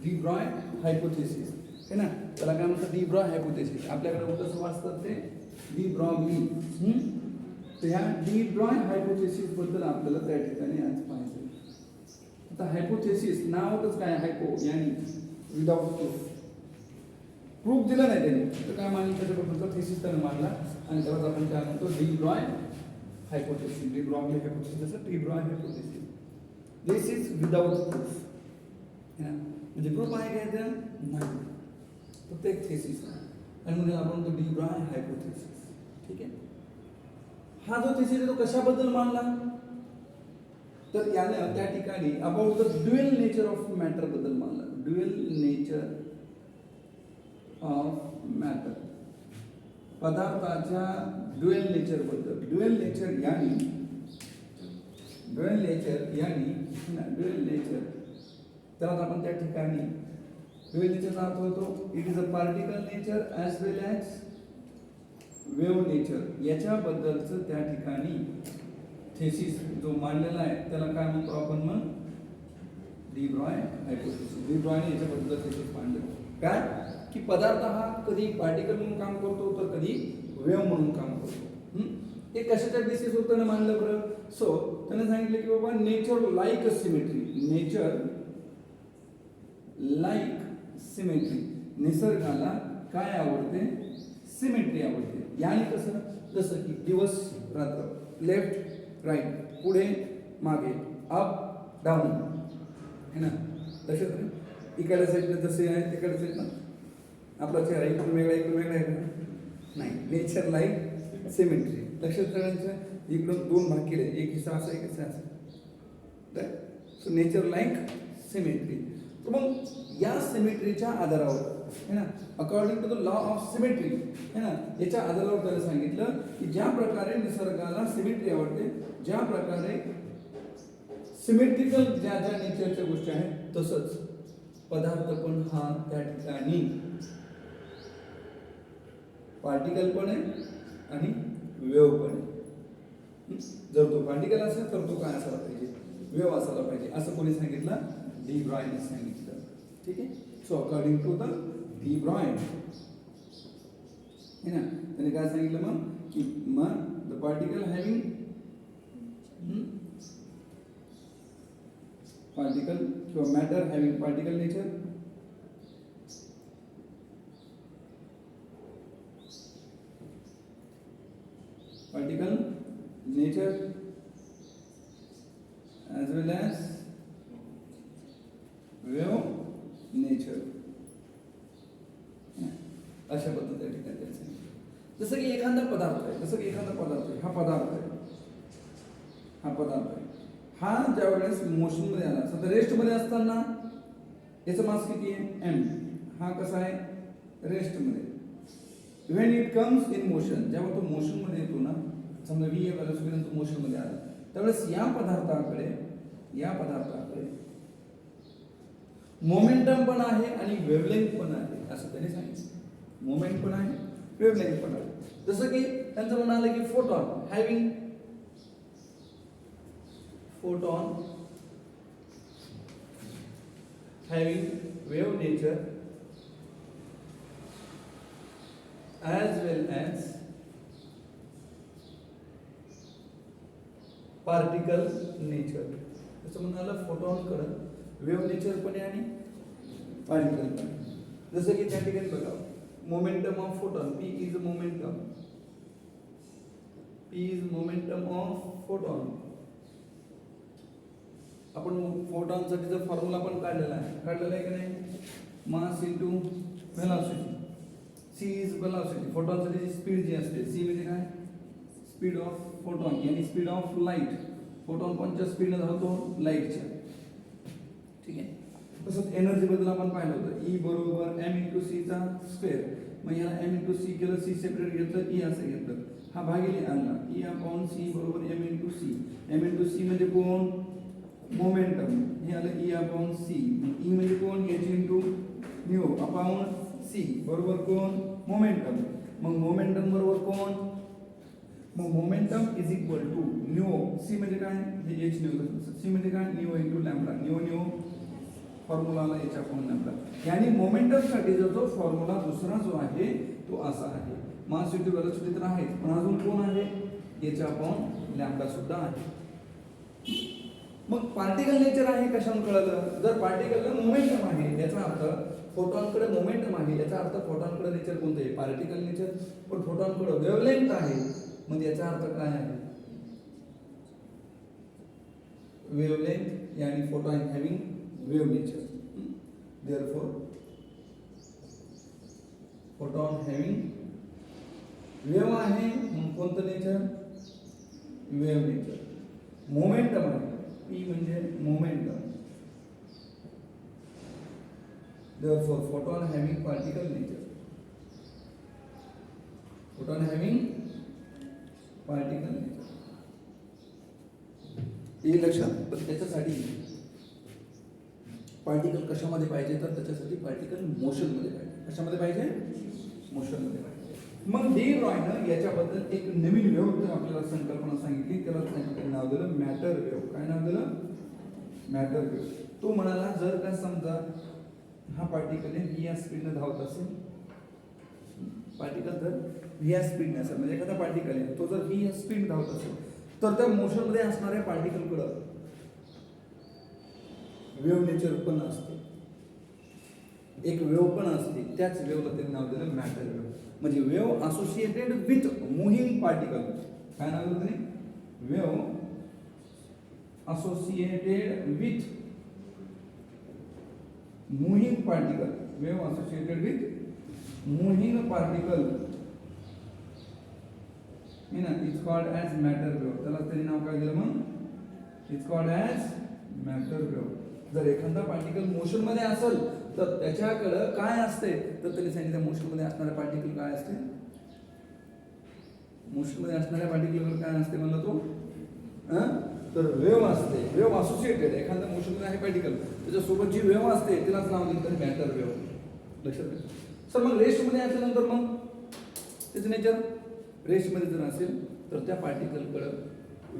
D Broglie hypothesis है ना, त्याला काय म्हणतात डी ब्रॉय हायपोथेसिस. आपल्याकडे कसं वाचतात ते डी ब्रॉग्ली. तर ह्या डी ब्रॉय हायपोथेसिस बद्दल आपल्याला त्या ठिकाणी आज पाहायचं. आता हायपोथेसिस नावातच काय, हायपो यानी विदाउट प्रूफ. प्रूफ दिला नाही त्याने तर काय मानलं, त्याच्याबद्दलचा थेसिस त्याने मांडला आणि त्यालाच आपण काय म्हणतो de Broglie hypothesis. De Broglie hypothesis जसं de Broglie hypothesis. This is without proof. म्हणजे प्रूफ आहे काय तर नाही, फक्त एक थेसिस आहे आणि म्हणजे आपण तो डी ब्रॉय हायपोथेसिस. ठीक आहे. हा जो थेसिस आहे तो कशाबद्दल मांडला, तर याने त्या ठिकाणी about the dual nature of matter बद्दल मांडला. ड्युअल नेचर ऑफ मॅटर, पदार्थाच्या ड्युअल नेचर बद्दल. ड्युअल नेचर यानी त्याला आपण त्या ठिकाणी ड्युअल नेचरचा अर्थ होतो it is a particle nature as well as wave nature. याच्याबद्दलचं त्या ठिकाणी थेसिस जो मांडलेला आहे त्याला काय म्हणतो आपण, मग डी ब्रॉय हायपोथेसिस. डी ब्रॉयने याच्याबद्दल थेसिस मांडलं काय की पदार्थ हा कधी पार्टिकल म्हणून काम करतो तर कधी वेव्ह म्हणून काम करतो. हे कशाच्या बेसिस होतं मानलं बरं. सो त्याने सांगितलं की बाबा nature like a symmetry. Nature like symmetry. निसर्गाला काय आवडते, सिमेट्री आवडते. याने कसं, जसं की दिवस रात्र, लेफ्ट राईट, पुढे मागे, अप डाऊन है ना. तसेच इकडच्या साईडला जसे आहे तिकडच्या साईडला आपला चेहरा इकडून वेगळा आहे का नाही. Nature like symmetry. लक्षात ठेवायचं इकडून दोन भाग केले, एक हिस्सा असा एक हिस्सा असा. So nature like symmetry. तर मग या सिमेट्रीच्या आधारावर है ना, according to the law of symmetry है ना, याच्या आधारावर त्याला सांगितलं की ज्या प्रकारे निसर्गाला सिमेट्री आवडते, ज्या प्रकारे सिमेट्रिकल ज्या ज्या नेचरच्या गोष्टी आहेत तसंच पदार्थ पण हा त्या ठिकाणी पार्टिकल पण आहे आणि वेव्ह पण आहे. जर तो पार्टिकल असेल तर तो काय असायला पाहिजे, वेव्ह असायला पाहिजे, असं कोणी सांगितलं, डी ब्रॉयने सांगितलं. ठीक आहे. So according to the de Broglie है ना, त्याने काय सांगितलं मग की मग द पार्टिकल हॅव्हिंग पार्टिकल किंवा matter having particle nature as well as wave nature. अशा पद्धतीने ठिकाणी जसं की एखादा पदार्थ आहे, हा पदार्थ आहे, हा ज्या वेळेस मोशन मध्ये आला, सध्या रेस्ट मध्ये असताना याचं मास किती आहे, m. हा कसा आहे, रेस्ट मध्ये. when it comes in motion, जेव्हा तो मोशन मध्ये येतो ना, समजा v या व्हॅल्यूपर्यंत मोशन मध्ये आला, त्यावेळेस या पदार्थाकडे मोमेंटम पण आहे आणि वेव्हलेंथ पण आहे, असं त्यांनी सांगितलं. मोमेंट पण आहे, वेव्हलेंथ पण आहे. जसं की त्यांचं म्हणणं आलं की photon having wave nature as well as particle nature. त्याचं म्हणणं आलं फोटॉन कडं वेव्ह नेचर पण आहे आणि पार्टिकल पण. जसं की त्या ठिकाणी बघा, momentum of photon, p is momentum of photon. आपण फोटॉनसाठी जो फॉर्म्युला पण काढलेला आहे का नाही, mass into velocity. c is velocity. फोटॉनसाठी जी स्पीड जी असते, c म्हणजे काय, स्पीड ऑफ फोटॉन यानी स्पीड ऑफ लाईट. फोटॉन कोणत्या स्पीडने धावतो, लाईटच्या. ठीक आहे. तसंच एनर्जी बद्दल आपण पाहिलं होतं, E बरोबर m इंटू c चा स्क्वेअर. मग याला m इंटू c केलं, c सेपरेट घेतलं, E असं घेतलं, हा भागिले आणला, E अपॉन c बरोबर m into c. m into c म्हणजे कोण, मोमेंटम. हे आलं E अपॉन c. E म्हणजे कोण, h into nu upon c बरोबर कोण, मोमेंटम. मग मोमेंटम बरोबर कोण, मग momentum is equal to nu. c म्हणजे काय, हे h न्यू. c म्हणजे काय, nu into lambda. Nu formula याच्या अपॉन लॅम्बडा. यानी मोमेंटम साठीचा जो फॉर्म्युला दुसरा जो आहे तो असा आहे. मास ड्यू टू वेलोसिटी तर आहे, पण अजून कोण आहे, याच्या अपॉन लॅम्बडा सुद्धा आहे. मग पार्टिकल नेचर आहे कशाने कळलं, जर पार्टिकलला मोमेंटम आहे याचा अर्थ फोटॉनकडे मोमेंटम आहे, याचा अर्थ फोटॉनकडे नेचर कोणतं आहे, पार्टिकल नेचर. पण फोटॉनकडे वेव्हलेंथ आहे, मग याचा अर्थ काय आहे, वेव्हलेंथ. यानी photon having wave nature. Therefore photon having wave आहे, मग कोणतं नेचर, वेव्ह नेचर. मोमेंटम आहे, P म्हणजे momentum. Therefore, photon having particle nature. Photon having particle nature. हे लक्षात. पण त्याच्यासाठी पार्टिकल कशामध्ये पाहिजे, तर त्याच्यासाठी पार्टिकल मोशन मध्ये पाहिजे. कशामध्ये पाहिजे, मोशन मध्ये पाहिजे. मग डी ब्रॉयनं याच्याबद्दल एक नवीन वेव्ह आपल्याला संकल्पना सांगितली, त्याला सांगितलं नाव दिलं मॅटर वेव्ह. काय नाव दिलं, मॅटर वेव्ह. तो म्हणाला जर का समजा हा पार्टिकल आहे या स्पीडने धावत असेल, पार्टिकल जर या स्पीडने असेल, म्हणजे एखादा पार्टिकल आहे तो जर या स्पीड धावत असेल, तर त्या मोशन मध्ये असणाऱ्या पार्टिकलकडे वेव्ह नेचर पण असते, एक वेव्ह पण असते. त्याच वेव्हला त्यांनी नाव दिलं मॅटर वेव्ह. म्हणजे wave associated with moving particle. काय नाव दिलं त्यांनी, wave associated with moving particle. Wave associated with moving particle है ना, it's called as matter wave. त्याला तरी नाव काय दिलं मग, it's called as matter wave. जर एखादा पार्टिकल मोशन मध्ये असेल तर त्याच्याकडे काय असते, तर त्यांनी सांगितलं मोशन मध्ये असणारे पार्टिकल काय असते, मोशन मध्ये असणाऱ्या पार्टिकल काय असते म्हणलं तो, तर वेव्ह असते. वेव्ह असोसिएटेड, एखादा मोशन मध्ये आहे पार्टिकल, त्याच्यासोबत जी वेव्ह असते तिलाच नाव दिलं तर मॅटर वेव्ह. लक्षात घ्या सर. मग रेस्ट मध्ये असल्यानंतर मग त्याचं नेचर, रेस्ट मध्ये जर असेल तर त्या पार्टिकलकडे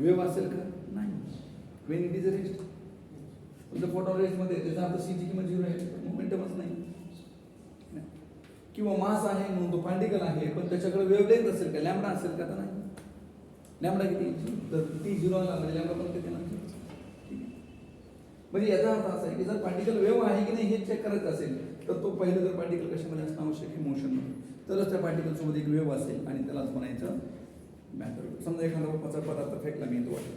वेव्ह असेल का, नाही. Wien it is a rest. पण फोटॉन रेस्ट मध्ये त्याचा अर्थ सी ची किंमत 0 आहे, मोमेंटमच नाही. किंवा मास आहे म्हणून तो पार्टिकल आहे, पण त्याच्याकडे वेव्हलेंथ असेल का, लॅम्बडा असेल का, तर नाही. लॅम्बडा किती, तर टी 0 आला म्हणजे लॅम्बडा पण किती ना. म्हणजे याचा अर्थ असा आहे की जर पार्टिकल वेव्ह आहे की नाही हे चेक करायचं असेल तर तो पहिलं जर पार्टिकल कशामध्ये असणं आवश्यक आहे, मोशन मध्ये, तरच त्या पार्टिकल सोबत एक वेव्ह असेल आणि त्यालाच म्हणायचं मॅटर. समजा एखादा पदार्थ फेकला मी तो वाटतो,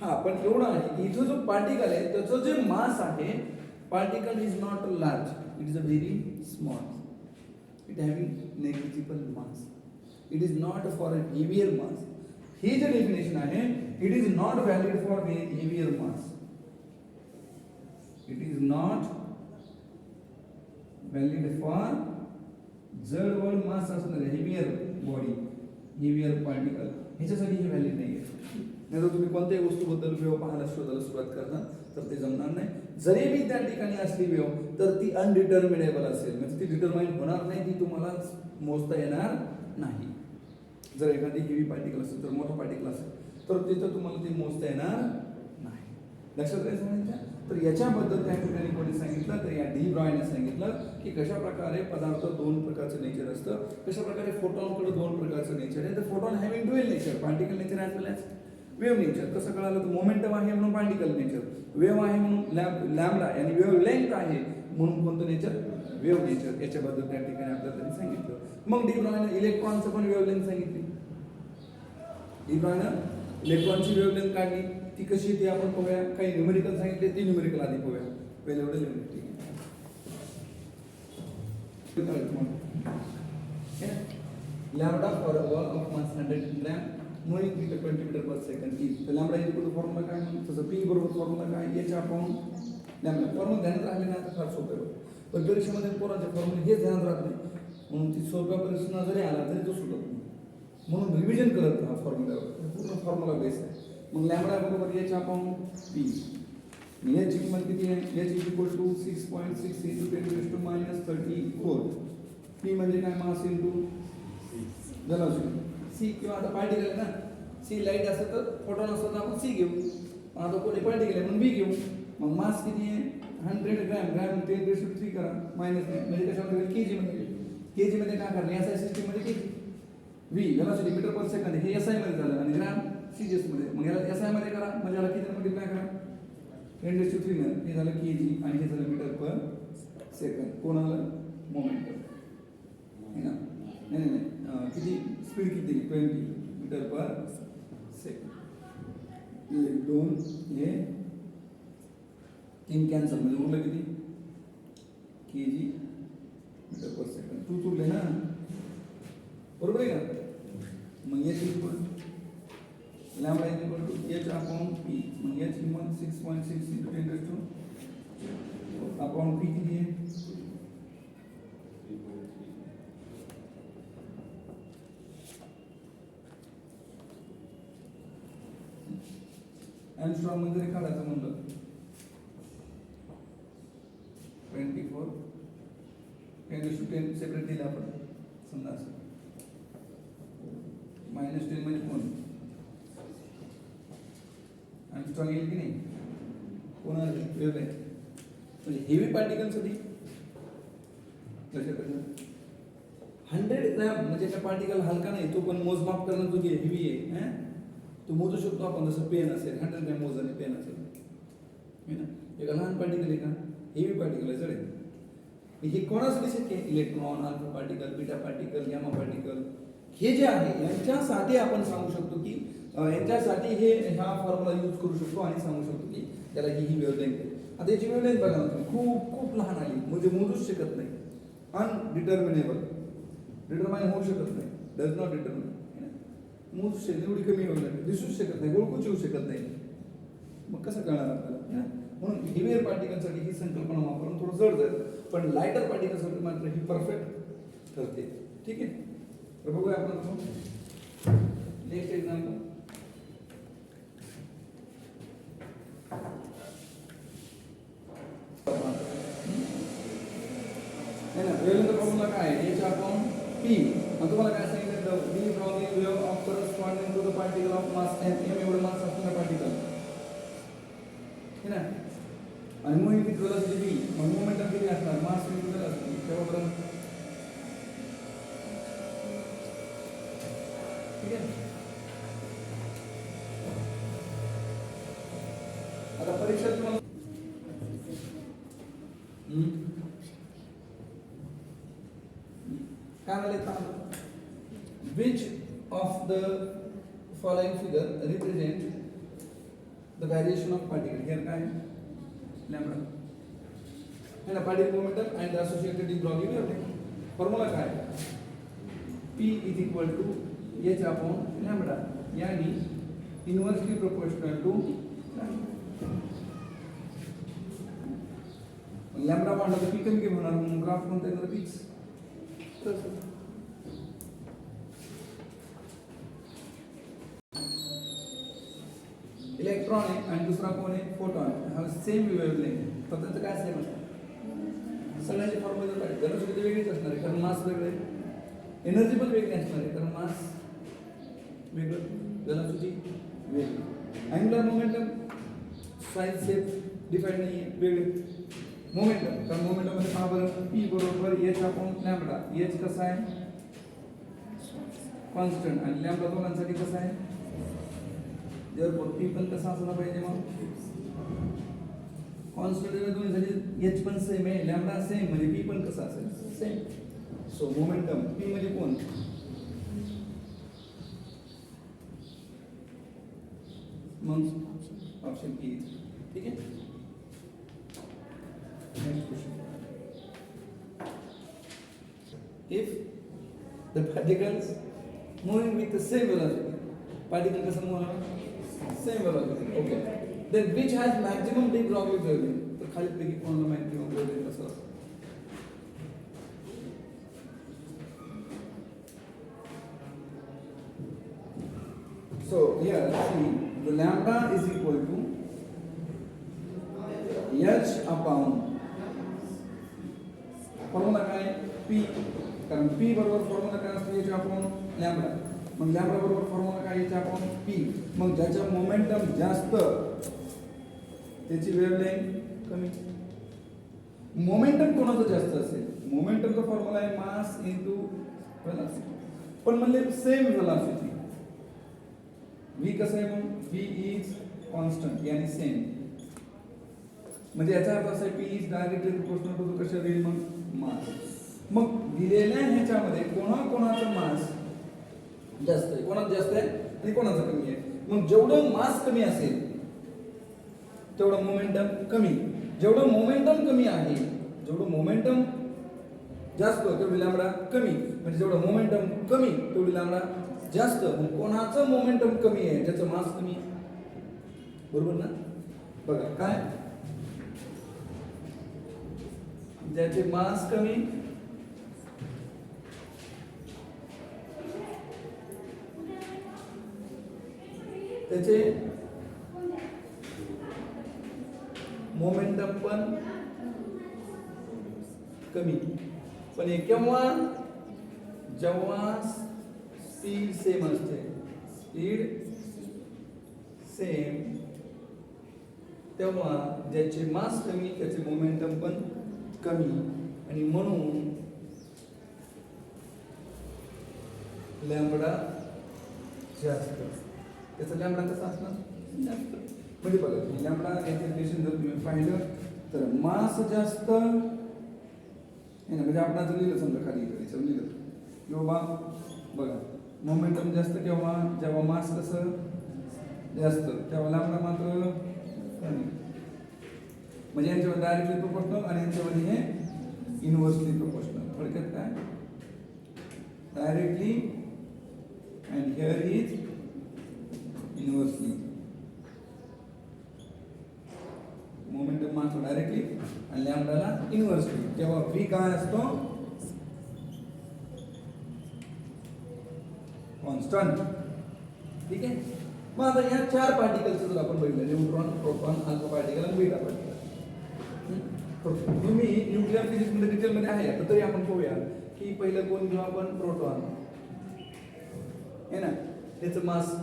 हा पण एवढं आहे की इथं जो पार्टिकल आहे त्याचं जे मास आहे, particle is not large, it is a very small, it having negligible mass, it is not for a heavier mass. ही जे डेफिनेशन आहे, it is not valid for heavier mass, it is not valid for जड mass असणारे heavier body, heavier particle, ह्याच्यासाठी हे valid नाही आहे. नाही तर तुम्ही कोणत्याही वस्तूबद्दल वेव्ह पाहायला शोधायला सुरुवात करता तर ते जमणार नाही. जरी बी त्या ठिकाणी असली वेव्ह तर ती अनडिटर्मिनेबल असेल, म्हणजे ती डिटरमाइन होणार नाही, ती तुम्हाला मोजता येणार नाही. जर एखादी हेवी पार्टिकल असेल तर मोठा पार्टिकल असेल तर तिथं तुम्हाला ती मोजता येणार नाही. लक्षात घ्यायचं. तर याच्याबद्दल त्या ठिकाणी कोणी सांगितलं, तर या डी ब्रॉयने सांगितलं की कशा प्रकारे पदार्थ दोन प्रकारचं नेचर असतं, कशा प्रकारे फोटॉनकडे दोन प्रकारचं नेचर आहे. तर photon having dual nature, particle nature as well as wave nature. कसं कळालं, तर मोमेंटम आहे म्हणून पार्टिकल नेचर, वेव्ह आहे म्हणून लॅम्बडा आणि वेव्ह लेंथ आहे म्हणून कोणतं नेचर, वेव्ह नेचर. याच्याबद्दल त्या ठिकाणी आपल्याला त्यांनी सांगितलं. मग डी ब्रॉयने इलेक्ट्रॉनचं पण वेव्ह लेंथ सांगितली. डी ब्रॉयनं इलेक्ट्रॉनची वेव्ह लेंथ काढली, ती कशी ती आपण पाहूया. काही न्यूमेरिकल सांगितले, ती न्यूमेरिकल आधी पाहूया. पहिले एवढं लिहून ठीक आहे. Lambda for a ball of mass 100 gram moving with 20 meter per second ई. तर लॅम्बडा इक्वल टू फॉर्म्युला काय, तसं पी बरोबर फॉर्म्युला काय, याच्या अपॉन लॅम्बडा. फॉर्म्युला ध्यानात राहिले ना तर फार सोपं आहे. पण परीक्षेमध्ये पोरांच्या फॉर्म्युला हेच ध्यानात राहत नाही, म्हणून ती सोप्या परीक्षेला जरी आला तरी तो सुटत नाही. म्हणून रिव्हिजन करत राहा फॉर्म्युल्यावर, पूर्ण फॉर्म्युला बेस आहे. मग लॅम्बडा बरोबर याच्या अपॉन पी. याची किंमत किती आहे, याची इक्वल टू 6.6 × 10⁻34. पी म्हणजे काय, मास इंटू वेलोसिटी. सी किंवा आता पार्टिकल आहे ना, सी लाईट असेल तर फोटॉन असतं तर आपण सी घेऊ, आता कोणी पार्टिकल आहे म्हणून बी घेऊ. मग मास किती आहे, 100 ग्रॅम, ग्रॅम 10⁻³ करा मायनस म्हणजे कशामध्ये होईल केजी मध्ये. केजी मध्ये काय करणार एसआय सिस्टीम मध्ये kg V velocity meter per second हे एसआय मध्ये झालं आणि ग्रॅम सीजीएस मध्ये. मग याला एसआय मध्ये करा म्हणजे याला किती मल्टिप्लाय करा 10⁻³ मिळेल. हे झालं केजी आणि हे झालं मीटर पर सेकंद. कोण आलं मोमेंटम है ना. नाही नाही नाही किती स्पीड किती दिली 20 मीटर पर सेकंड. 2 हे 3 कॅन्सल म्हणजे उरलं किती केजी मीटर पर सेकंड. 2 उरले ना बरोबर आहे का. मग H equal lambda equal to H upon P. मग एच किंमत 6.6 इंटू 10⁻² अपॉन पी किती आहे एंगस्ट्रॉम मध्ये जरी काढायचं म्हणलं 24 10⁻10 सेपरेट दिलं आपण समजा असं -10 म्हणजे कोण एंगस्ट्रॉम येईल की नाही कोणाला वेगळं आहे म्हणजे हेवी पार्टिकलसाठी लक्षात ठेवा 100 ग्रॅम म्हणजे त्या पार्टिकल हलका नाही तो पण मोजमाप करणं जो हेवी आहे तो मोजू शकतो आपण. जसं पेन असेल 100 ग्रॅम मोजाने पेन असेल है ना. एक लहान पार्टिकल आहे का हेवी पार्टिकल आहे जड. हे कोणासाठी शक्य आहे electron alpha particle beta particle gamma particle हे जे आहे यांच्यासाठी आपण सांगू शकतो की यांच्यासाठी हे ह्या फॉर्म्युला यूज करू शकतो आणि सांगू शकतो की त्याला ही वेव्हलेंथ आहे. आता याची वेव्हलेंथ बघा ना तुम्ही खूप खूप लहान आली म्हणजे मोजूच शकत नाही. अनडिटर्मिनेबल डिटरमाइन होऊ शकत नाही डज नॉट डिटरमाइन मोजू शकत एवढी कमी वेव्हलेंथ दिसूच शकत नाही ओळखूच येऊ शकत नाही. मग कसं कळणार आपल्याला. म्हणून हेवियर पार्टिकलसाठी ही संकल्पना वापरून थोडं जड जाईल पण लायटर पार्टिकलसाठी मात्र ही परफेक्ट ठरते. ठीक आहे तर बघूया आपण नेक्स्ट एक्झाम्पल. है ना वेव्हलेंथ फॉर्म्युला काय आहे एच अपॉन पी. आणि तुम्हाला काय सांगितलं D from the wave of corresponding to the particle of mass M. M एवढं मास असणारा पार्टिकल है ना. आणि मूव्हिंग विथ वेलोसिटी v मग मोमेंटम किती असणार मास इंटू वेलोसिटी तेव्हा ठीक आहे. आता परीक्षा तुम्हाला काय म्हणाले which of the following figure represent the variation of particle. here काय लॅम्बडा है ना particle momentum and the associated de Broglie wavelength. Formula काय P is equal to h upon lambda यानी inversely proportional to लॅम्बडा वाढला तर P कमी कमी होणार म्हणून ग्राफ कोणता येणार फिक्स. इलेक्ट्रॉन आहे आणि दुसरा कोण आहे फोटॉन हा सेम वेव्हलेंथ फक्त त्याचं काय सेम असतं सगळ्यांचे फॉर्म्युला काय वेलोसिटी वेगळीच असणार आहे कारण मास वेगळं आहे एनर्जी पण वेगळी असणार आहे कारण मास वेगळं वेलोसिटी वेगळी angular momentum size shape define नाही आहे वेगळे मोमेंटम कारण मोमेंटम मध्ये पहा बरं p बरोबर h अपॉन लॅम्बडा h कसा आहे कॉन्स्टंट आणि लॅम्बडा दोघांसाठी कसा आहे जर p पण कसा असला पाहिजे मग कॉन्स्टंट दोन्हीसाठी h पण सेम आहे लॅम्बडा सेम म्हणजे p पण कसा असेल सेम. सो मोमेंटम p म्हणजे कोण मग ऑप्शन e. ठीक आहे. Next question. If the particles moving with the same velocity, particle doesn't move same velocity. Okay. Then which has maximum de Broglie wavelength? तो खाली पैकी कोणाला maximum wavelength असेल? So here see the lambda is equal to h upon formula काय p कारण p बरोबर formula काय असतो h अपॉन लॅम्बडा. मग लॅम्बडा बरोबर फॉर्म्युला काय h अपॉन p. मग ज्याचा मोमेंटम जास्त त्याची वेव्हलेंथ कमी मोमेंटम कोणाचं जास्त असेल? मोमेंटमचा फॉर्म्युला आहे मास इंटू व्हेलॉसिटी. पण म्हणले सेम व्हेलॉसिटी. v कसं आहे मग? v इज कॉन्स्टंट यानी सेम. म्हणजे याचा अर्थ असा आहे p is directly proportional to कशा देईल मग मास. मग दिलेल्या ह्याच्यामध्ये कोणाचं मास जास्त आहे, कोणाचं जास्त आहे आणि कोणाचं कमी आहे. मग जेवढं मास कमी असेल तेवढं मोमेंटम कमी. जेवढं मोमेंटम कमी आहे, जेवढं मोमेंटम जास्त तेवढी लॅम्बडा कमी. म्हणजे जेवढं मोमेंटम कमी तेवढी लॅम्बडा जास्त. मग कोणाचं मोमेंटम कमी आहे? ज्याचं मास कमी. बरोबर ना? बघा काय, ज्याचे मास कमी त्याचे मोमेंटम पण कमी. पण हे केव्हा? जेव्हा स्पीड सेम असते. स्पीड सेम तेव्हा ज्याचे मास कमी त्याचे मोमेंटम पण कमी. आणि म्हणून लॅम्बडा जास्त. त्याचा लॅम्बडा कसा असणार? जास्त. म्हणजे बघा लॅम्बडा याचे रिलेशन जर तुम्ही पाहिलं तर मास जास्त आहे ना. म्हणजे आपण आता लिहिलं समजा खाली इकडे लिहिलं की बाबा बघा मोमेंटम जास्त केव्हा? जेव्हा मास कसं जास्त तेव्हा लॅम्बडा मात्र कमी. म्हणजे यांच्यावर डायरेक्टली प्रोपोर्शनल आणि यांच्यावर हे इनव्हर्सली प्रोपोर्शनल. थोडक्यात काय? Directly and here is inversely. Momentum mass directly आणि लॅम्बडाला इनव्हर्सली. तेव्हा v काय असतो? कॉन्स्टंट. ठीक आहे. मग आता या 4 पार्टिकलचं जर आपण बघितलं, न्यूट्रॉन, प्रोटॉन, अल्फा पार्टिकल आणि बीटा पार्टिकल. तुम्ही न्यूक्लिअर फिजिक्स मध्ये डिटेलमध्ये आहे आता तरी आपण पाहूया की पहिलं कोण घेऊ आपण? प्रोटॉन आहे ना. त्याचं मास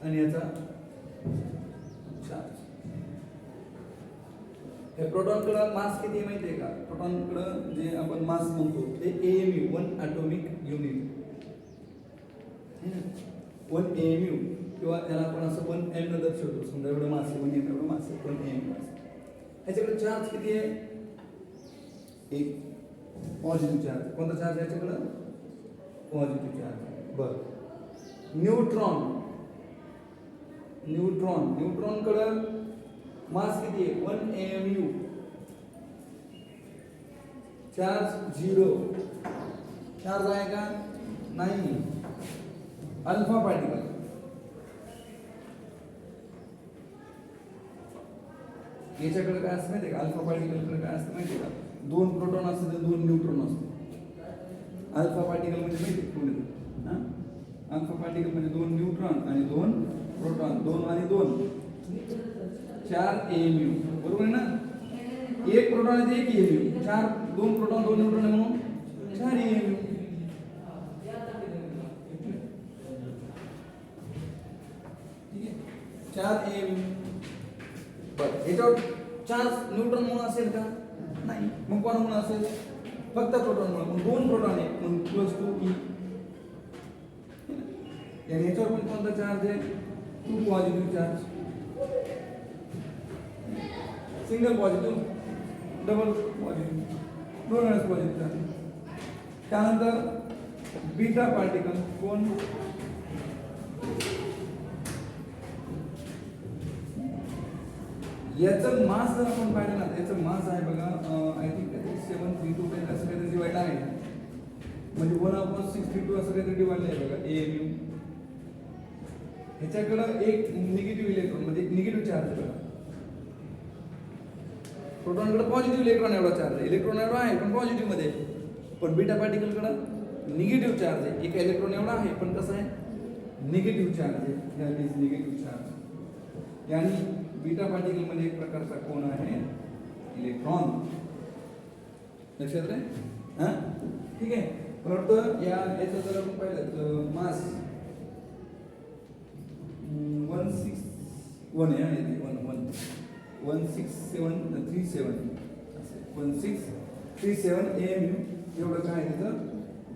आणि याचा चार्ज. हे प्रोटॉनकडं मास किती आहे माहिती आहे का? प्रोटॉनकडं जे आपण मास म्हणतो ते AMU 1 ॲटॉमिक युनिट. 1 AMU किंवा त्याला आपण असं 1 M न दर्शवतो. समजा एवढं मास आहे, 1 M एवढं मास आहे, 1 AMU मास. याच्याकडे चार्ज किती आहे? एक पॉझिटिव्ह चार्ज. कोणता चार्ज आहे याच्याकडं? Positive charge. बरं. न्यूट्रॉन न्यूट्रॉनकडं मास किती आहे? 1 AMU. चार्ज 0. चार्ज आहे का? नाही. अल्फा पार्टिकल याच्याकडे काय असतं माहिती आहे का? अल्फा पार्टिकलकडे काय असतं माहिती आहे का? 2 प्रोटॉन असतात तर 2 न्यूट्रॉन असतात. अल्फा पार्टिकल म्हणजे माहिती आहे पुढे हां? अल्फा पार्टिकल म्हणजे 2 न्यूट्रॉन आणि 2 प्रोटॉन. 2 आणि 2 4 AMU. बरोबर आहे ना? एक प्रोटॉन आहे 1 AMU. 4 2 प्रोटॉन 2 न्यूट्रॉन आहे म्हणून 4 AMU. ठीक आहे. 4 AMU. बरं. याच्यावर चार्ज न्यूट्रॉन म्हणून असेल का? नाही. मग कोणा म्हणून असेल? फक्त प्रोटॉन म्हणून. मग 2 प्रोटॉन आहे म्हणून +2 E. आणि याच्यावर पण कोणता चार्ज आहे? 2 positive charge. Single positive, double positive, 2 वेळेस पॉझिटिव्ह चार्ज. त्यानंतर बीटा पार्टिकल कोण? याचं मास जर आपण पाहिलं ना, याचं मास आहे बघा आय थिंक 732 काही असं काहीतरी डिवाइड आहे. म्हणजे 1/62 असं काहीतरी डिवाइड आहे बघा AMU. ह्याच्याकडं एक निगेटिव्ह इलेक्ट्रॉन म्हणजे एक निगेटिव्ह चार्ज आहे बघा. प्रोटॉनकडे पॉझिटिव्ह इलेक्ट्रॉन एवढा चार्ज आहे. इलेक्ट्रॉन एवढा आहे पण पॉझिटिव्ह मध्ये. पण बीटा पार्टिकलकडं निगेटिव्ह चार्ज आहे. एक इलेक्ट्रॉन एवढा आहे पण कसं आहे? निगेटिव्ह चार्ज आहे. That is negative charge. यानी बीटा पार्टिकल मध्ये एक प्रकारचा कोण आहे? इलेक्ट्रॉन. लक्षात रे? हां ठीक आहे. परत याचं जर आपण पाहिलं तर मास 161 आहे. 16737 असेल. 1637 AMU एवढं काय आहे त्याचं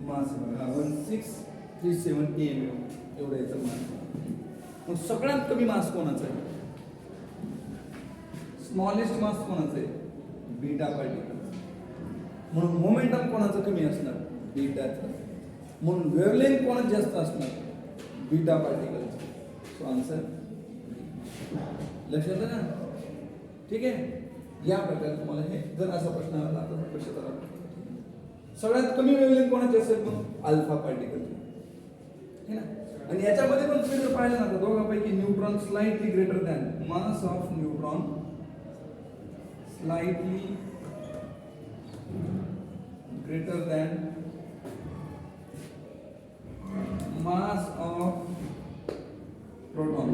मास आहे. 1637 AMU एवढं याचं मास. मग सगळ्यात कमी मास कोणाचं आहे? स्मॉलेस्ट मास कोणाचं आहे? Beta particle. म्हणून मोमेंटम कोणाचं कमी असणार? बीटाचं. म्हणून वेव्हलेंथ कोणाचं जास्त असणार? बीटा पार्टिकलचं. सो आन्सर लक्षात आहे ना? ठीक आहे. या प्रकारे तुम्हाला हे जर असा प्रश्न आला तर लक्षात आला. सगळ्यात कमी वेव्हलेंथ कोणाची असेल? मग अल्फा पार्टिकल है ना. आणि याच्यामध्ये पण तुम्ही जर पाहिलं ना तर दोघांपैकी neutron slightly greater than mass of neutron slightly greater than mass of proton.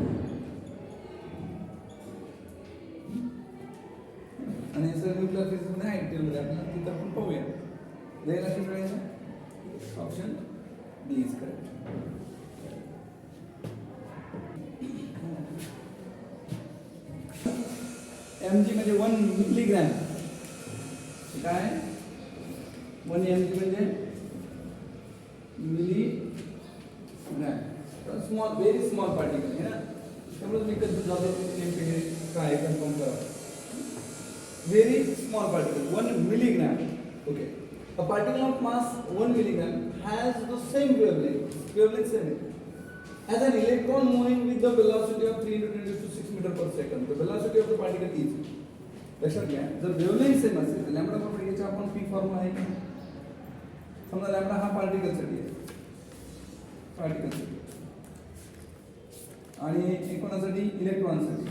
आणि सर न्यूक्लियर फिजिक्स मध्ये आहे मध्ये आपल्याला तिथं आपण पाहूया. द्यायला किती वेळेला option D is correct. mg म्हणजे 1 मिलीग्रॅम. काय 1 mg म्हणजे मिलीग्रॅम. तर स्मॉल व्हेरी स्मॉल पार्टिकल आहे ना. त्यामुळे तुम्ही कधी जातो नेमके हे काय कन्फर्म करा. Very small particle 1 milligram. Okay. A particle of mass 1 milligram has the same wavelength same as an electron moving with the velocity of 3 × 10⁶ meter per second. The velocity of the particle is. लक्षात घ्या जर wavelength same असेल तर lambda बरोबर याचा आपण P formula आहे का? समजा लॅम्बडा हा पार्टिकलसाठी आहे. पार्टिकलसाठी आणि कोणासाठी? इलेक्ट्रॉनसाठी.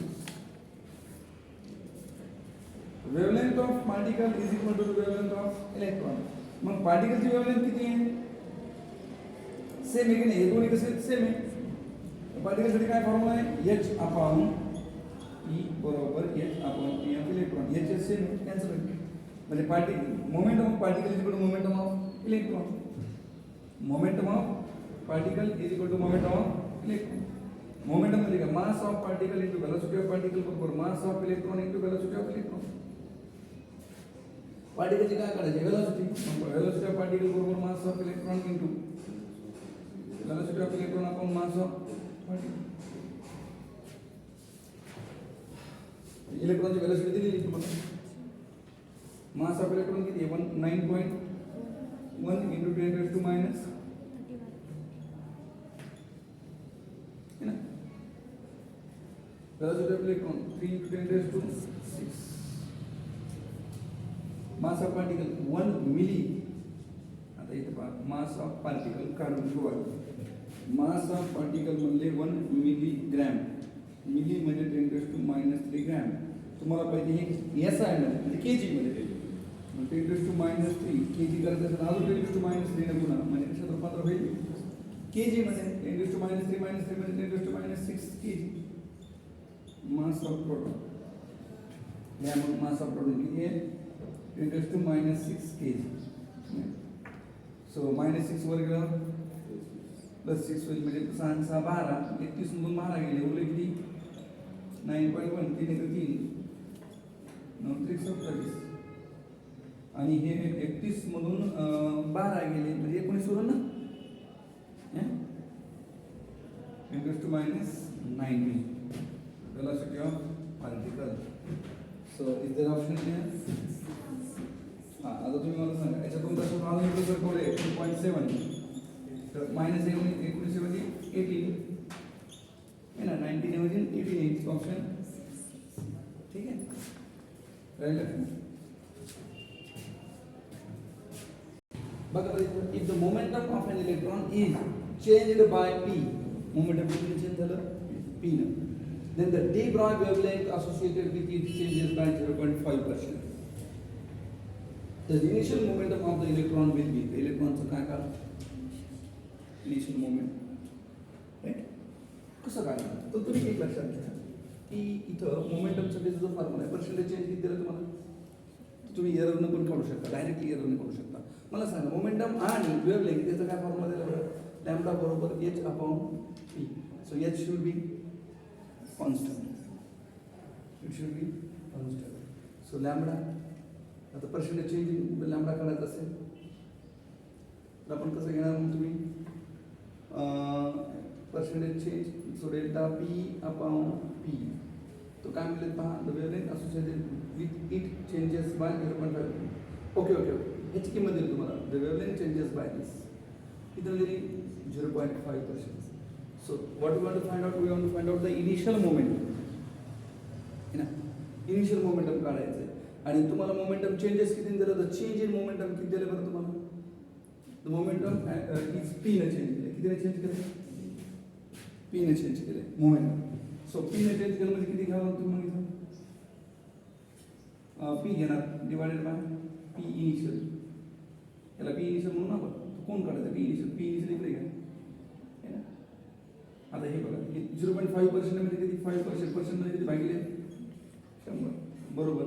Wavelength of particle is equal to the wavelength of electron. मग पार्टिकलची वेवलेंथ किती आहे? सेम आहे की नाही? हे दोन्ही कसे सेम आहे. पार्टिकलसाठी काय फॉर्म्युला आहे? h अपॉन e बरोबर h upon p of electron. h same आहे कॅन्सल होईल. म्हणजे particle momentum of particle is equal to momentum of electron. Momentum of particle is equal to momentum of electron. Momentum म्हणजे काय? Mass of particle into velocity of particle बरोबर mass of electron into velocity of electron. पार्टिकलची काय काढायची? Velocity. Velocity of particle बरोबर mass of electron into velocity of electron upon mass of particle. इलेक्ट्रॉनची velocity दिलेली तुम्हाला. मास ऑफ इलेक्ट्रॉन किती आहे? 9.1 इंटू 10⁻⁻. है ना. Velocity of electron 3 × 10⁶. Mass of particle 1 milli. आता इथे पहा मास ऑफ पार्टिकल काढून ठेवा. मास ऑफ पार्टिकल म्हणजे 1 मिलीग्रॅम. मिली म्हणजे 10⁻³ ग्रॅम. तुम्हाला पाहिजे हे एस आय म्हणजे केजी मध्ये. 10⁻³ केजी करायचं असेल अजून 10⁻³ ने गुणा म्हणजे कशात रूपांतर होईल? केजी मध्ये. 10⁻³ म्हणजे 10⁻6 केजी. Mass of proton. या मग मास ऑफ प्रोटॉन किती आहे? 10⁻6 kg. सो -6 वर गेलं +6 होईल म्हणजे 6 6 12. 31 मधून 12 गेले उरले किती? 9.1. 3 × 3 9 3 27. आणि हे 31 मधून 12 गेले म्हणजे 19 उरलं ना. 10⁻90 velocity of particle. So is there option here? आता तुम्ही मला सांगा याच्यातून कसं अजून जर कोडे 2.7 तर -19 मध्ये 18 है ना. 19 मध्ये 18 ऑप्शन. ठीक आहे. राहिलं बघा if the momentum of an electron is changed by p. Momentum किती चेंज झालं? p न. then the de Broglie wavelength associated with it changes by 0.5%. The initial momentum of the electron will be the electronचं काय करा? initial moment. right? कसं काय? तर तुम्ही एक लक्षात घ्या की इथं मोमेंटमसाठी जो फॉर्म्युला आहे पर्सेंटेज चेंज किती दिलं तुम्हाला? तुम्ही एररनं पण काढू शकता, डायरेक्टली एररनं काढू शकता. मला सांगा मोमेंटम आणि वेव्हलेंथ त्याचा काय फॉर्म्युला दिला बरं? लॅम्बडा बरोबर h upon p. So h should be constant. It should be constant. So lambda आता पर्सेंटेज चेंज इन लॅम्बडा काढायचं असेल तर आपण कसं घेणार मग तुम्ही percentage change so delta p upon P तो काय मिळेल पहा the wavelength associated with it changes by 0.5 okay okay okay ह्याची किंमत देईल तुम्हाला the wavelength changes by this किती दिली 0.5%. So what we want to find out? We want to find out the initial momentum. है ना इनिशियल मोमेंटम काढायचं आहे आणि तुम्हाला मोमेंटम चेंजेस किती दिलं तर चेंज इन मोमेंटम किती दिलं बरं तुम्हाला द मोमेंटम इज पी ने चेंज केलं कितीने चेंज केलं पी ने चेंज केलं मोमेंटम सो पी ने चेंज केलं म्हणजे किती घ्यावं तुम्ही मग इथं पी घेणार डिवाइडेड बाय पी इनिशियल याला पी इनिशियल म्हणून आपण कोण काढायचं पी इनिशियल इकडे घ्या है ना आता हे बघा 0.5% मध्ये किती 5% मध्ये किती भागिले 100 बरोबर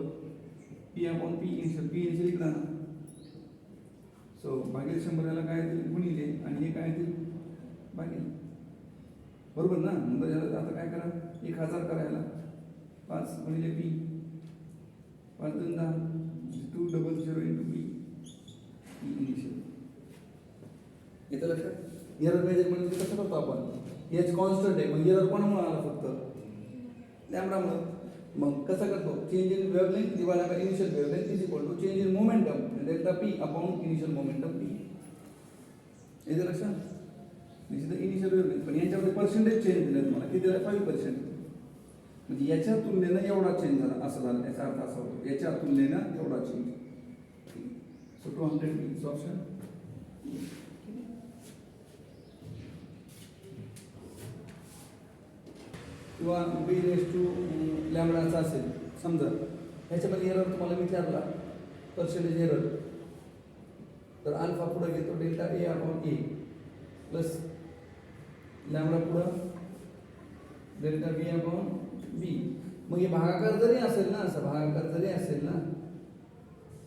पी अपॉन पी इनिशियल इकडे ना सो भागिले 100 याला काय येतील गुणिले आणि हे काय येतील भागिले बरोबर ना नंतर याला आता काय करा 1000 करायला 5 गुणिले पी 5 2 10 200 into पी इनिशियल येतं लक्षात एरर मेजरमेंट कसं करतो आपण एच कॉन्स्टंट आहे मग एरर कोणामुळे आला फक्त लॅम्बडामुळे मग कसं करतो change in wavelength divided by initial wavelength is equal to change in momentum delta p upon initial momentum p येतं लक्षात this is the initial wavelength पण याच्यामध्ये पर्सेंटेज चेंज दिलं तुम्हाला किती दिलं 5% म्हणजे याच्या तुलनेनं एवढा चेंज झाला असं झालं याचा अर्थ असा होतो याच्या तुलनेनं एवढा चेंज सो 200 इज ऑप्शन किंवा बी रेस टू लॅम्बडाचा असेल समजा ह्याच्यामध्ये एरर तुम्हाला विचारला पर्सेंटेज एरर तर अल्फा पुढे घेतो delta A upon A plus lambda पुढं डेल्टा बी अपॉन बी मग हे भागाकार जरी असेल ना असं भागाकार जरी असेल ना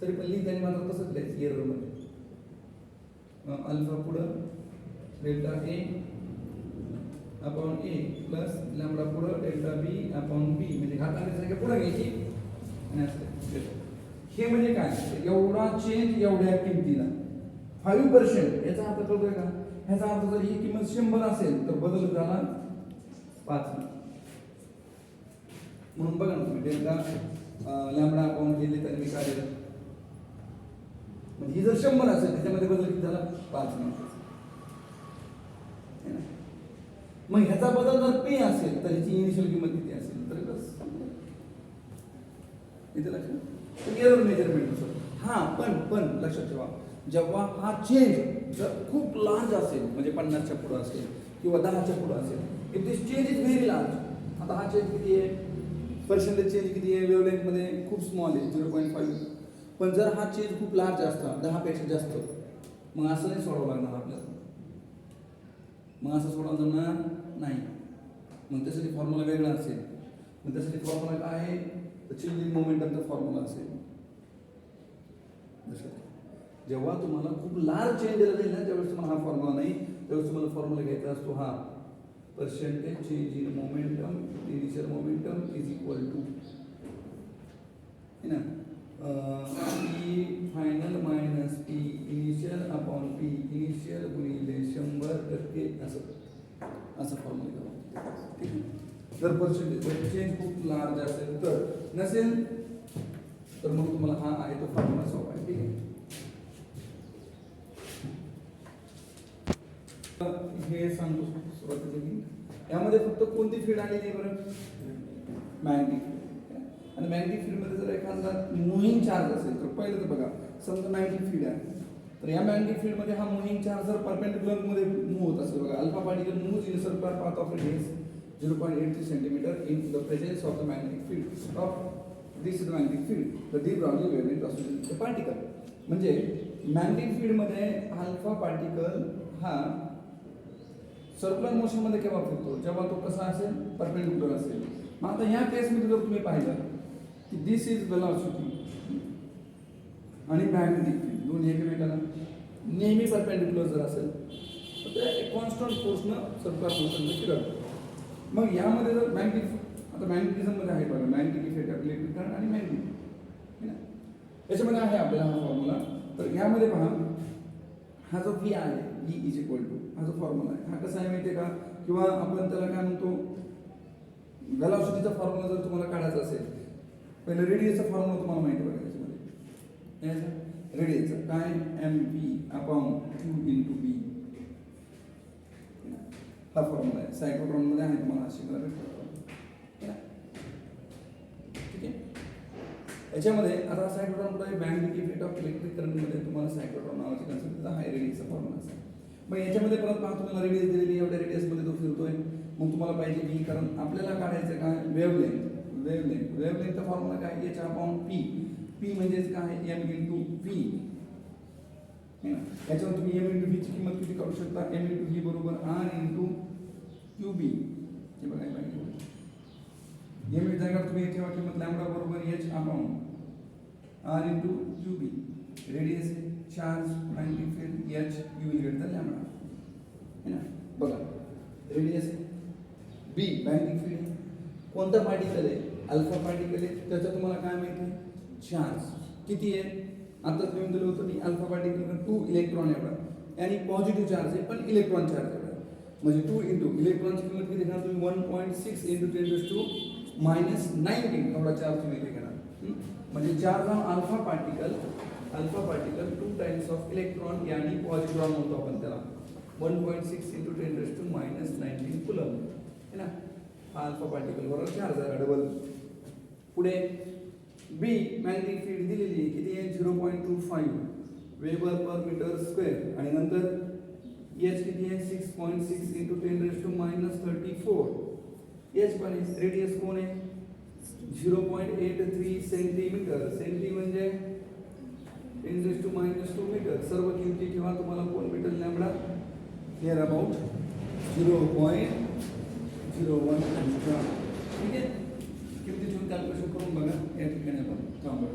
तरी पण लिहिताना मात्र तसंच लिहायचं एररमध्ये अल्फा पुढं delta A upon A plus lambda पुढं डेल्टा बी अपॉन बी म्हणजे घातांची संख्या पुढे घ्यायची आणि असं हे म्हणजे काय एवढा चेंज एवढ्या किमतीला 5% याचा अर्थ कळतोय का ह्याचा अर्थ जर ही किंमत 100 असेल तर बदल झाला 5 म्हणून बघा ना तुम्ही डेल्टा लॅम्बडा अपॉन गेले तर मी काढलं म्हणजे ही जर 100 असेल त्याच्यामध्ये बदल किती झाला 5 मग ह्याचा बदल जर पी असेल तर ह्याची इनिशियल किंमत किती असेल तर बस इथे लक्षात एरर मेजरमेंट असं हां पण लक्षात ठेवा जेव्हा हा चेंज जर खूप लार्ज असेल म्हणजे 50च्या पुढं असेल किंवा 10च्या पुढं असेल if this change is very large आता हा चेंज किती आहे पर्सेंटेज चेंज किती आहे वेवलेंथमध्ये खूप स्मॉल आहे 0.5 पण जर हा चेंज खूप लार्ज असता 10 पेक्षा जास्त मग असं नाही सोडावं लागणार आपल्याला मग असं सोडावं जमणार नाही मग त्यासाठी फॉर्म्युला वेगळा असेल मग त्यासाठी फॉर्म्युला काय आहे तर चेंज इन मोमेंटमचा फॉर्म्युला असेल जेव्हा तुम्हाला खूप लार्ज चेंज दिला जाईल ना त्यावेळेस तुम्हाला हा फॉर्म्युला नाही त्यावेळेस तुम्हाला फॉर्म्युला घ्यायचा असतो हा percentage change in momentum initial momentum is equal to है ना p final minus p initial upon p initial गुणिले 100% असं फॉर्म्युला करा ठीक आहे जर पर्सेंटेज चेंज खूप लार्ज असेल तर नसेल तर मग तुम्हाला हा आहे तो फॉर्म्युला सॉल्व आहे ठीक आहे हे सांगतो सुरुवातीला की यामध्ये फक्त कोणती फील्ड आलेली आहे बरं मॅग्नेटिक आणि मॅग्नेटिक फील्डमध्ये जर एखादा मुव्हिंग चार्ज असेल तर पहिलं तर बघा समजा मॅग्नेटिक फील्ड आहे तर या मॅग्नेटिक फील्डमध्ये हा मुव्हिंग चार्ज जर परपेंडिक्युलर मध्ये मूव्ह होत असेल बघा alpha particle moves in circular path of radius 0.83 centimetre in the presence of the magnetic field of this is the magnetic field the D broadly wavelength associated with the particle म्हणजे magnetic फील्डमध्ये alpha particle हा circular मोशनमध्ये केव्हा फिरतो जेव्हा तो कसा असेल perpendicular असेल मग आता ह्या केसमध्ये जर तुम्ही पाहिलं की दिस इज वेलॉसिटी आणि मॅग्नेटिक फील्ड दोन्ही एकमेकांना नेहमी परपेंडिक्युलर जर असेल तर ते एक कॉन्स्टंट फोर्सनं सर्क्युलर मोशनमध्ये फिरतो मग यामध्ये जर मॅग्नेटिक आता मॅग्नेटिझममध्ये आहे बघा मॅग्नेटिक इफेक्ट इलेक्ट्रिक करंट आणि मॅग्नेटिक याच्यामध्ये आहे आपल्याला हा फॉर्म्युला. तर यामध्ये पहा, हा जो V आहे, V इज इक्वल टू, हा जो फॉर्म्युला आहे हा कसा आहे माहिती आहे का, किंवा आपण त्याला काय म्हणतो, वेलॉसिटीचा फॉर्म्युला जर तुम्हाला काढायचा असेल, पहिलं रेडियसचा फॉर्म्युला तुम्हाला माहिती बघा त्याच्यामध्ये. याचा रेडियसचा काय, mv upon q into b, हा फॉर्म्युला आहे. सायक्लोट्रॉन मध्ये आहे, तुम्हाला शिकायला भेटतो. ठीक आहे. याच्यामध्ये आता सायक्लोट्रॉन मध्ये magnetic effect of electric current मध्ये तुम्हाला सायक्लोट्रॉन नावाची कन्सेप्ट हाय रेडियसचा फॉर्म्युला असेल. मग याच्यामध्ये परत पहा, तुम्हाला रेडियस दिलेली, एवढ्या रेडियस मध्ये तो फिरतोय. मग तुम्हाला पाहिजे v, कारण आपल्याला काढायचं काय, वेव्हलेंथचा फॉर्म्युला काय, h अपॉन p. p म्हणजेच काय, m इंटू v. याच्यावर तुम्ही m इंटू v ची किंमत किती काढू शकता, m इंटू v बरोबर r इंटू qb. हे बघायला पाहिजे. m जागा तुम्ही ठेवा किंमत लॅम्बडा बरोबर h upon r into qb. Radius charge magnetic field h u greater than lambda, है ना. बघा रेडियस b मॅग्नेटिक फील्ड, कोणता पार्टिकल आहे, अल्फा पार्टिकल आहे. त्याचा तुम्हाला काय माहिती आहे, चार्ज किती आहे. आता तुम्ही दिलं होतं की अल्फा पार्टिकल 2 इलेक्ट्रॉन एवढा आणि पॉझिटिव्ह चार्ज आहे पण इलेक्ट्रॉन चार्ज एवढा, म्हणजे 2 इंटू इलेक्ट्रॉनची किंमत किती घेणार तुम्ही, 1.6 इंटू 10⁻⁹ एवढा चार्ज तुम्ही इथे घेणार. म्हणजे charge on alpha particle 2 times of electron, यानी पॉझिट्रॉन म्हणतो आपण त्याला. 1.6 इंटू 10⁻⁹ कुलम, है ना. हा अल्फा पार्टिकल बरोबर चार्ज आहे डबल. पुढे बी मॅग्नेटिक फील्ड दिलेली आहे, किती आहे, 0.25 वेबर पर मीटर स्क्वेअर. आणि नंतर एच किती आहे, 6.6 इंटू 10⁻34. एच पण रेडियस कोण आहे, 0.83 सेंटीमीटर. सेंटी म्हणजे 10⁻² मीटर. सर्व किमती ठेवा, तुम्हाला कोण भेटेल, लॅम्बडा नियर अबाउट 0.01. ठीक आहे. किमती ठेवून कॅल्क्युलेशन करून बघा. या ठिकाणी आपण थांबू.